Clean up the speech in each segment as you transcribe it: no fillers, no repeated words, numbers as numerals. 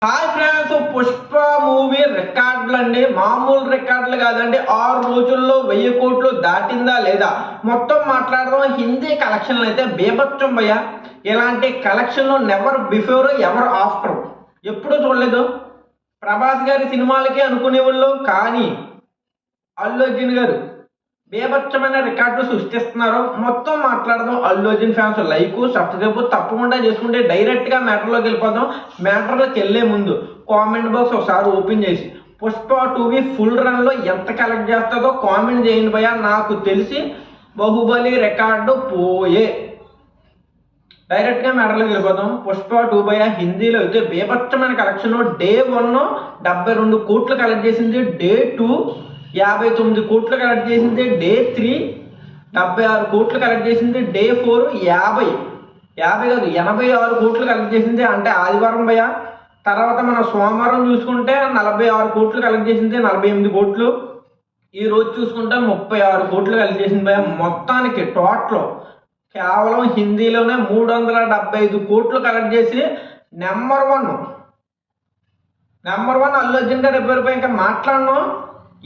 Hi friends, Pushpa movie రికార్డులు అండి, మామూలు రికార్డులు కాదండి. 6 రోజుల్లో 1000 కోట్లు దాటిందా లేదా మొత్తం మాట్లాడదాం. హిందీ కలెక్షన్లు అయితే బీభత్సం భయ్య. ఇలాంటి కలెక్షన్లు నెవర్ బిఫోర్ ఎవర్ ఆఫ్టర్ ఎప్పుడు చూడలేదు. ప్రభాస్ గారి సినిమాలకే అనుకునేవాళ్ళు, కానీ అల్లు అర్జున్ గారు బీభత్సమైన రికార్డులు సృష్టిస్తున్నారు. మొత్తం మాట్లాడదాం. Allu Arjun fans like subscribe తప్పకుండా చేసుకుంటే డైరెక్ట్గా మ్యాటర్లోకి వెళ్ళిపోదాం. మ్యాటర్లోకి వెళ్ళే ముందు కామెంట్ బాక్స్ ఒకసారి ఓపెన్ చేసి పుష్ప 2 ఫుల్ రన్లో ఎంత కలెక్ట్ చేస్తుందో కామెంట్ చేయండి భయ్య. నాకు తెలిసి బాహుబలి రికార్డు పోయే. డైరెక్ట్గా మ్యాటర్లోకి వెళ్ళిపోదాం. పుష్ప 2 భయ్య హిందీలో అయితే బీభత్సమైన కలెక్షన్. డే 1 72 కోట్లు కలెక్ట్ చేసింది. డే 2 59 కోట్లు కలెక్ట్ చేసింది. డే 3 76 కోట్లు కలెక్ట్ చేసింది. డే 4 50 కాదు 86 కోట్లు కలెక్ట్ చేసింది. అంటే ఆదివారం భయ్య. తర్వాత మన సోమవారం చూసుకుంటే 46 కోట్లు కలెక్ట్ చేసింది, 48 కోట్లు. ఈ రోజు చూసుకుంటే 36 కోట్లు కలెక్ట్ చేసింది భయ్య. మొత్తానికి టోటల్ కేవలం హిందీలోనే 375 కోట్లు కలెక్ట్ చేసి నెంబర్ వన్ అల్లు అర్జున్ గారు ఎవ్వరిపై ఇంకా మాట్లాడను.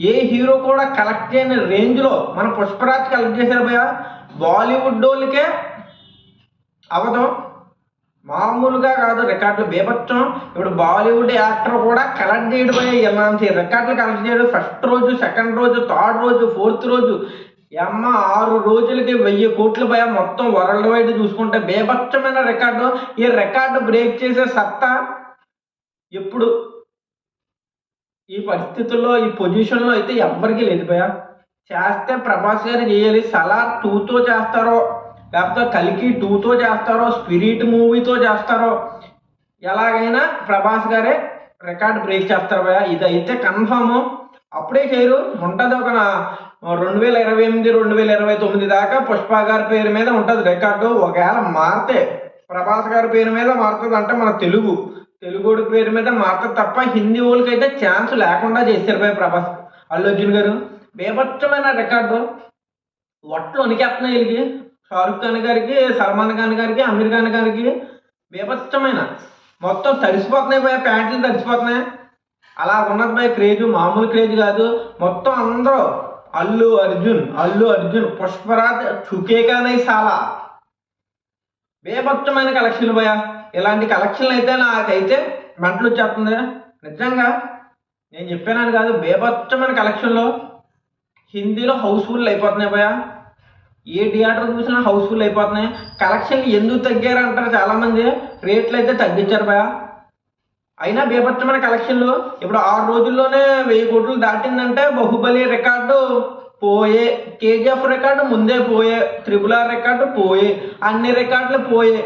ఏ హీరో కూడా కలెక్ట్ చేయని రేంజ్లో మన పుష్పరాజ్ కలెక్ట్ చేశారు భయ్య. బాలీవుడ్ వాళ్ళకే అవధం, మామూలుగా కాదు రికార్డులు బీభత్సం. ఇప్పుడు బాలీవుడ్ యాక్టర్ కూడా కలెక్ట్ చేయడం భయ్య. ఇలాంటి రికార్డులు కలెక్ట్ చేయడం. ఫస్ట్ రోజు, సెకండ్ రోజు, థర్డ్ రోజు, ఫోర్త్ రోజు, 6 రోజులకి 1000 కోట్లు భయ్య. మొత్తం వరల్డ్ వైడ్ చూసుకుంటే బీభత్సమైన రికార్డు. ఈ రికార్డు బ్రేక్ చేసే సత్తా ఎప్పుడు ఈ పరిస్థితుల్లో ఈ పొజిషన్లో అయితే ఎవ్వరికి లేదు భయ్య. చేస్తే ప్రభాస్ గారు చేయాలి. సలార్ 2తో చేస్తారో, లేకపోతే కల్కి 2తో చేస్తారో, స్పిరిట్ మూవీతో చేస్తారో, ఎలాగైనా ప్రభాస్ గారే రికార్డ్ బ్రేక్ చేస్తారు భయ్య. ఇదైతే కన్ఫామ్. అప్పుడే చేయరు. ఉంటుంది ఒక 2028 2029 దాకా పుష్ప గారి పేరు మీద ఉంటుంది రికార్డు. ఒకవేళ మారితే ప్రభాస్ గారి పేరు మీద మారుతుంది. అంటే మన తెలుగుడి పేరు మీద మారుతుంది తప్ప హిందీ వాళ్ళకి అయితే ఛాన్స్ లేకుండా చేశారు భయ్య ప్రభాస్ అల్లు అర్జున్ గారు. బీభత్సమైన రికార్డు. ఒట్లు వణికేస్తున్నాయి వీళ్ళకి. షారుఖ్ ఖాన్ గారికి, సల్మాన్ ఖాన్ గారికి, అమీర్ ఖాన్ గారికి బీభత్సమైన మొత్తం తడిసిపోతున్నాయి భయ్య. ప్యాంట్లు తడిసిపోతున్నాయి. అలా ఉన్నది భయ్య క్రేజ్. మామూలు క్రేజ్ కాదు. మొత్తం అందరూ అల్లు అర్జున్ పుష్పరాజ్ చుకేగానే చాలా బీభత్సమైన కలెక్షన్లు భయ్య. ఇలాంటి కలెక్షన్లు అయితే నాకైతే మెంటలు వచ్చేస్తుంది నిజంగా. నేను చెప్పానని కాదు, బీభత్సమైన కలెక్షన్లో హిందీలో హౌస్ఫుల్ అయిపోతున్నాయి భయ్య. ఏ థియేటర్ చూసినా హౌస్ఫుల్ అయిపోతున్నాయి. కలెక్షన్లు ఎందుకు తగ్గారు అంటారు చాలామంది. రేట్లు అయితే తగ్గించారు భయ్య. అయినా బీభత్సమైన కలెక్షన్లు. ఇప్పుడు 6 రోజుల్లోనే 1000 కోట్లు దాటిందంటే బాహుబలి రికార్డు పోయే, కేజీఎఫ్ రికార్డు ముందే పోయే, RRR రికార్డు పోయే, అన్ని రికార్డులు పోయే.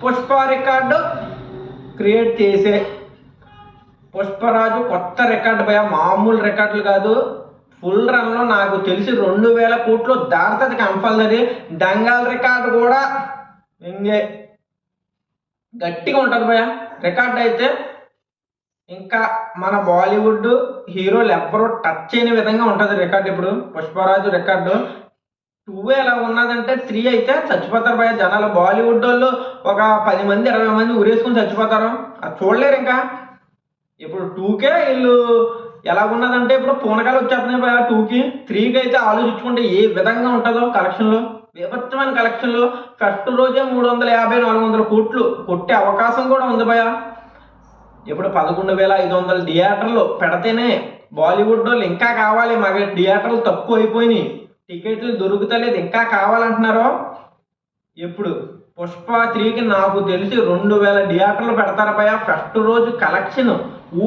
పుష్ప రికార్డు క్రియేట్ చేసే పుష్పరాజు కొత్త రికార్డు భయ్య. మామూలు రికార్డులు కాదు. ఫుల్ రన్లో నాకు తెలిసి 2000 కోట్లు దాటుతుంది కంపల్సరీ. దంగల్ రికార్డు కూడా ఇంకే గట్టిగా ఉంటుంది భయ్య. రికార్డ్ అయితే ఇంకా మన బాలీవుడ్ హీరోలు ఎవ్వరూ టచ్ చేయని విధంగా ఉంటుంది రికార్డ్. ఇప్పుడు పుష్పరాజు రికార్డు 2 ఎలా ఉన్నదంటే 3 అయితే చచ్చిపోతారు భయ్య జనాలు. బాలీవుడ్ వాళ్ళు ఒక 10 మంది 20 మంది ఉరేసుకుని చచ్చిపోతారు. అది చూడలేరు ఇంకా. ఇప్పుడు 2కే వీళ్ళు ఎలా ఉన్నదంటే ఇప్పుడు పూనకాలు వచ్చేస్తున్నాయి భయ్య 2కి. 3కి అయితే ఆలోచించుకుంటే ఏ విధంగా ఉంటుందో కలెక్షన్లో. బీభత్సమైన కలెక్షన్లో ఫస్ట్ రోజే 350-400 కోట్లు కొట్టే అవకాశం కూడా ఉంది భయ్య. ఇప్పుడు 11,500 థియేటర్లు పెడితేనే బాలీవుడ్ వాళ్ళు ఇంకా కావాలి, మాకు థియేటర్లు తక్కువ అయిపోయినాయి, టికెట్లు దొరుకుతలేదు, ఇంకా కావాలంటున్నారు. ఇప్పుడు పుష్ప 3కి నాకు తెలిసి 2000 థియేటర్లు పెడతారు భయ్య. ఫస్ట్ రోజు కలెక్షన్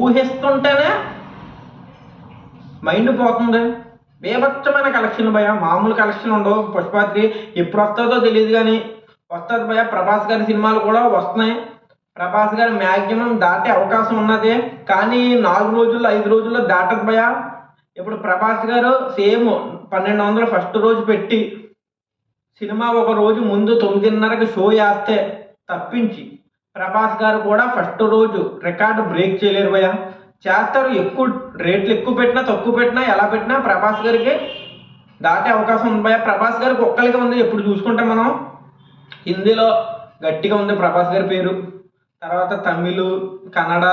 ఊహిస్తుంటేనే మైండ్ పోతుంది. బీభత్సమైన కలెక్షన్ భయ్య. మామూలు కలెక్షన్ ఉండవు. పుష్ప 3 ఎప్పుడు వస్తుందో తెలియదు, కానీ వస్తుంది భయ్య. ప్రభాస్ గారి సినిమాలు కూడా వస్తున్నాయి. ప్రభాస్ గారు మ్యాక్సిమం దాటే అవకాశం ఉన్నది, కానీ 4 రోజుల్లో 5 రోజుల్లో దాటదు భయ్య. ఇప్పుడు ప్రభాస్ గారు సేమ్ 1200 ఫస్ట్ రోజు పెట్టి సినిమా ఒక రోజు ముందు 9:30కి షో చేస్తే తప్పించి ప్రభాస్ గారు కూడా ఫస్ట్ రోజు రికార్డు బ్రేక్ చేయలేరు భయ్య. చేస్తారు. రేట్లు ఎక్కువ పెట్టినా తక్కువ పెట్టినా ఎలా పెట్టినా ప్రభాస్ గారికి దాటే అవకాశం ఉంది భయ్య. ప్రభాస్ గారికి ఒక్కరికి ఉంది. ఎప్పుడు చూసుకుంటే మనం హిందీలో గట్టిగా ఉంది ప్రభాస్ గారి పేరు. తర్వాత తమిళ్, కన్నడ,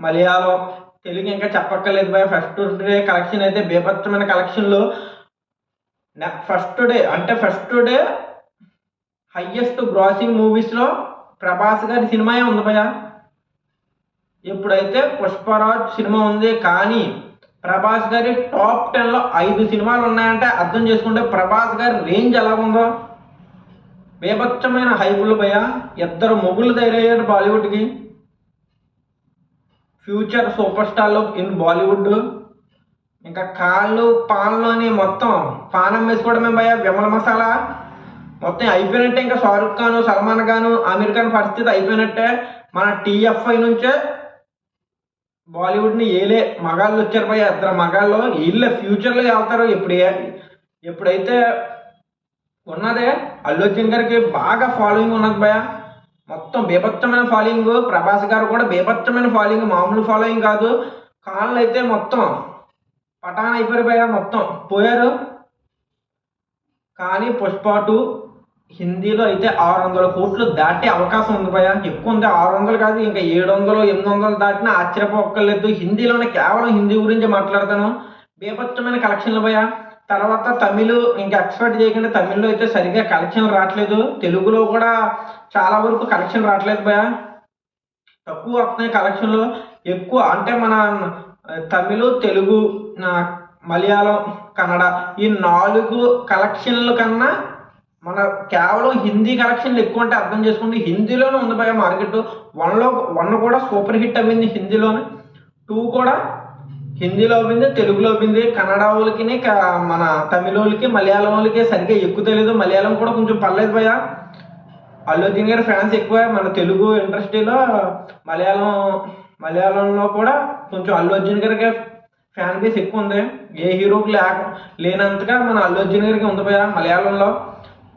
మలయాళం, తెలుగు ఇంకా చెప్పక్కర్లేదు భయ. ఫస్ట్ డే కలెక్షన్ అయితే బీభత్సమైన కలెక్షన్లు. ఫస్ట్ డే హయ్యెస్ట్ గ్రాసింగ్ మూవీస్లో ప్రభాస్ గారి సినిమాయే ఉంది భయ. ఇప్పుడైతే పుష్పరాజ్ సినిమా ఉంది, కానీ ప్రభాస్ గారి టాప్ 10లో 5 సినిమాలు ఉన్నాయంటే అర్థం చేసుకుంటే ప్రభాస్ గారి రేంజ్ ఎలా ఉందో. బీభత్సమైన హైపులు భయ. ఇద్దరు మొగుళ్ళు తయారయ్యారు బాలీవుడ్కి. ఫ్యూచర్ సూపర్ స్టార్లు ఇన్ బాలీవుడ్. ఇంకా కాళ్ళు పాన్లోని మొత్తం పానం వేసుకోవడమే భయ. విమల మసాలా మొత్తం అయిపోయినట్టే. ఇంకా షారుఖ్ ఖాన్, సల్మాన్ ఖాన్, ఆమీర్ ఖాన్ పరిస్థితి అయిపోయినట్టే. మన టీఎఫ్ఐ నుంచే బాలీవుడ్ని ఏలే మగాళ్ళు వచ్చారు భయ. ఇద్దరు మగాళ్ళు వీళ్ళే ఫ్యూచర్లో వెళ్తారు. ఎప్పుడైతే ఉన్నదే అల్లు అర్జున్ గారికి బాగా ఫాలోయింగ్ ఉన్నది భయ. మొత్తం బీభత్సమైన ఫాలోయింగ్. ప్రభాస్ గారు కూడా బీభత్సమైన ఫాలోయింగ్, మామూలు ఫాలోయింగ్ కాదు. కాళ్ళు అయితే మొత్తం పటాన్ అయిపోయారు భయ, మొత్తం పోయారు. కానీ పుష్ప 2 హిందీలో అయితే 600 కోట్లు దాటే అవకాశం ఉంది భయ. ఎక్కువ ఉంది, 600 కాదు ఇంకా 700, 800 దాటినా ఆశ్చర్యపోక్కర్లేదు. హిందీలోనే కేవలం హిందీ గురించి మాట్లాడతాను. బీభత్సమైన కలెక్షన్లు భయ. తర్వాత తమిళ్ ఇంకా ఎక్స్పెక్ట్ చేయకుండా తమిళ్లో అయితే సరిగ్గా కలెక్షన్ రావట్లేదు. తెలుగులో కూడా చాలా వరకు కలెక్షన్ రావట్లేదు భయ. తక్కువ వస్తున్నాయి కలెక్షన్లు. ఎక్కువ అంటే మన తమిళ్, తెలుగు, మలయాళం, కన్నడ ఈ 4 కలెక్షన్ల కన్నా మన కేవలం హిందీ కలెక్షన్లు ఎక్కువ అంటే అర్థం చేసుకుంటే హిందీలోనే ఉంది భయ మార్కెట్. 1 కూడా సూపర్ హిట్ అయింది హిందీలోనే. 2 కూడా హిందీలో అయింది, తెలుగులో అయింది. కన్నడ వాళ్ళకి, మన తమిళ వాళ్ళకి, మలయాళం వాళ్ళకి సరిగ్గా ఎక్కువ తెలియదు. మలయాళం కూడా కొంచెం పర్లేదు భయ. అల్లు అర్జున్ గారి ఫ్యాన్స్ ఎక్కువ. మన తెలుగు ఇండస్ట్రీలో మలయాళంలో కూడా కొంచెం అల్లు అర్జున్ గారికి ఫ్యాన్ బేస్ ఎక్కువ ఉంది. ఏ హీరోకి లేనంతగా మన అల్లు అర్జున్ గారికి ఉంది భయ. మలయాళంలో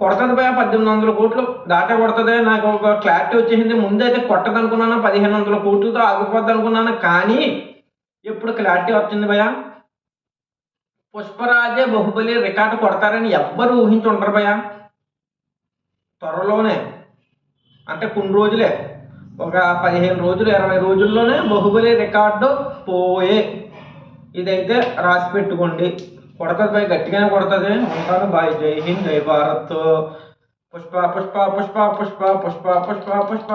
కొడుతుంది భయ. 1800 కోట్లు దాటే కొడుతుంది. నాకు ఒక క్లారిటీ వచ్చేసింది. ముందైతే కొట్టదు అనుకున్నాను, 1500 కోట్లతో ఆగిపోద్ది అనుకున్నాను. కానీ ఇప్పుడు క్లారిటీ వచ్చింది భయ. పుష్పరాజే బాహుబలి రికార్డు కొడతారని ఎవ్వరు ఊహించుంటారు భయ. త్వరలోనే అంటే కొన్ని రోజులే, ఒక 15 రోజులు 20 రోజుల్లోనే బాహుబలి రికార్డు పోయే ఇదైతే రాసి పెట్టుకోండి. కొడుతుంది భయ, గట్టిగానే కొడుతుంది. ఉంటాను బాయ్. జై హింద్, జై భారత్. పుష్ప పుష్ప పుష్ప పుష్ప పుష్ప పుష్ప పుష్ప.